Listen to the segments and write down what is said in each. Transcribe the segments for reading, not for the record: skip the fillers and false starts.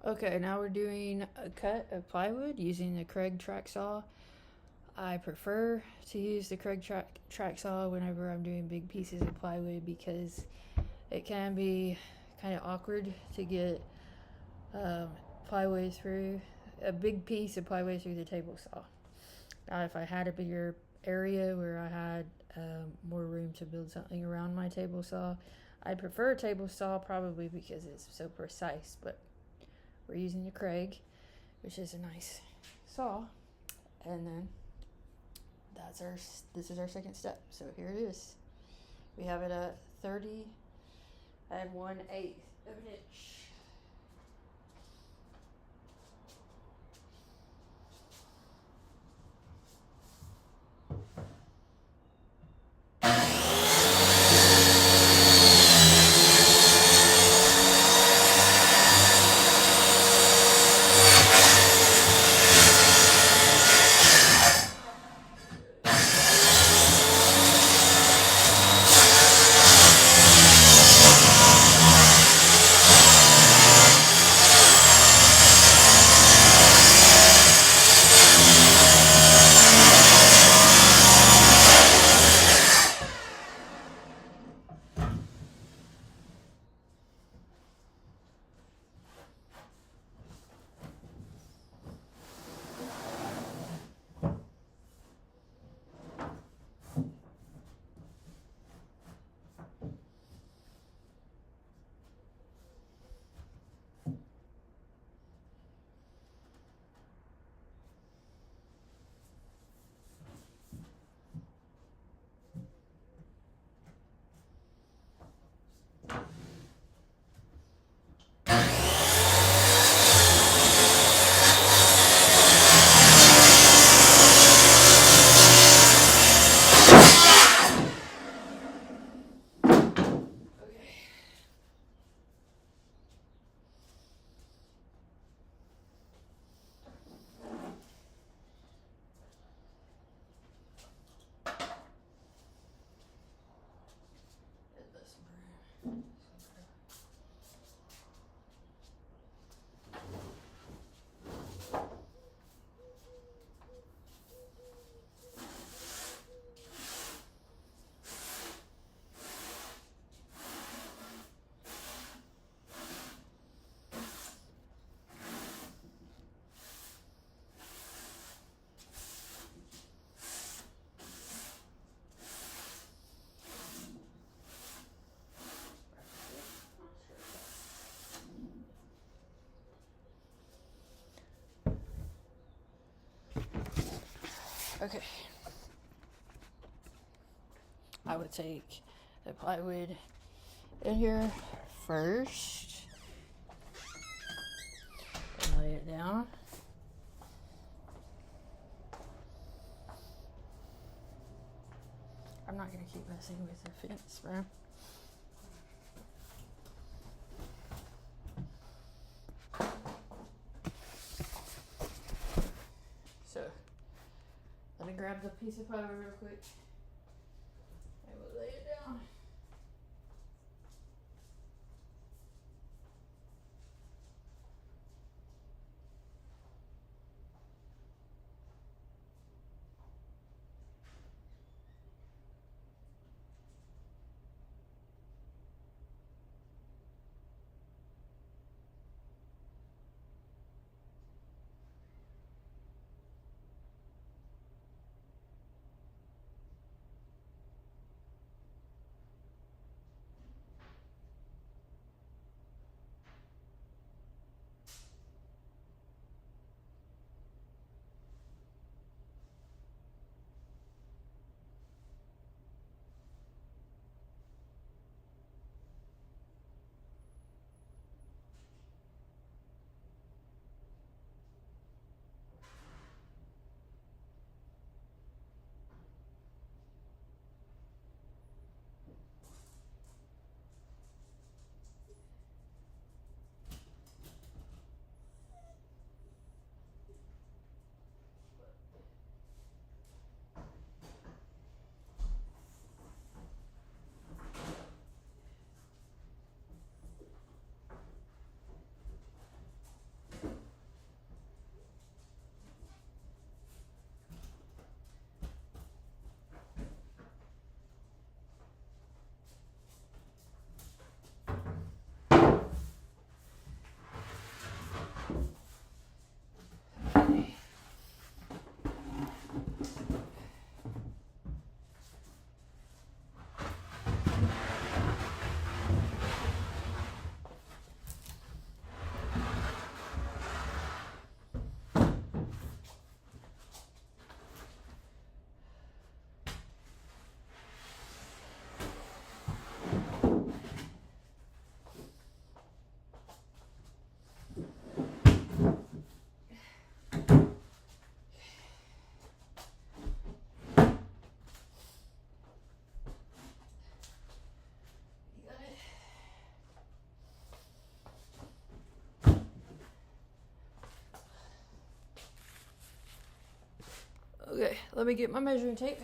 Okay, now we're doing a cut of plywood using the Kreg track saw. I prefer to use the Kreg track saw whenever I'm doing big pieces of plywood because it can be kind of awkward to get um, plywood through a big piece of plywood through the table saw. Now, if I had a bigger area where I had more room to build something around my table saw, I'd prefer a table saw probably because it's so precise. But we're using the Kreg, which is a nice saw, and then this is our second step. So here it is. We have it at 30 and 1/8 of an inch. Okay. I would take the plywood in here first and lay it down. I'm not gonna keep messing with the fence, bro. So, let me grab the piece of plywood real quick. I will lay it down. Let me get my measuring tape.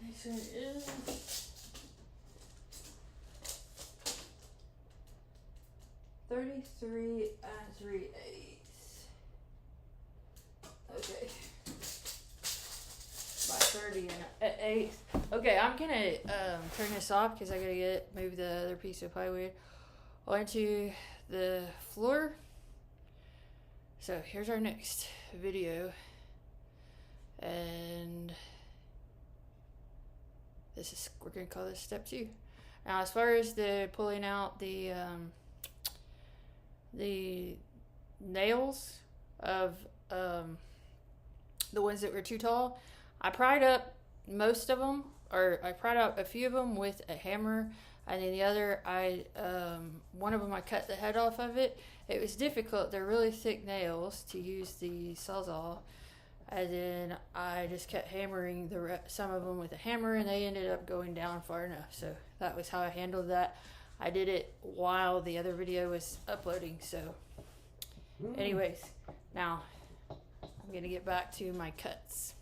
Next one is 33 3/8. Okay. By 30 and 8. Okay, I'm gonna turn this off because I gotta move the other piece of plywood onto the floor. So here's our next video, and we're gonna call this step 2. Now, as far as the pulling out the nails of the ones that were too tall, I pried up most of them, or I pried up a few of them with a hammer, and then the other, one of them I cut the head off of it. It was difficult. They're really thick nails to use the Sawzall, and then I just kept hammering some of them with a hammer, and they ended up going down far enough. So that was how I handled that. I did it while the other video was uploading. So anyways, now I'm gonna get back to my cuts.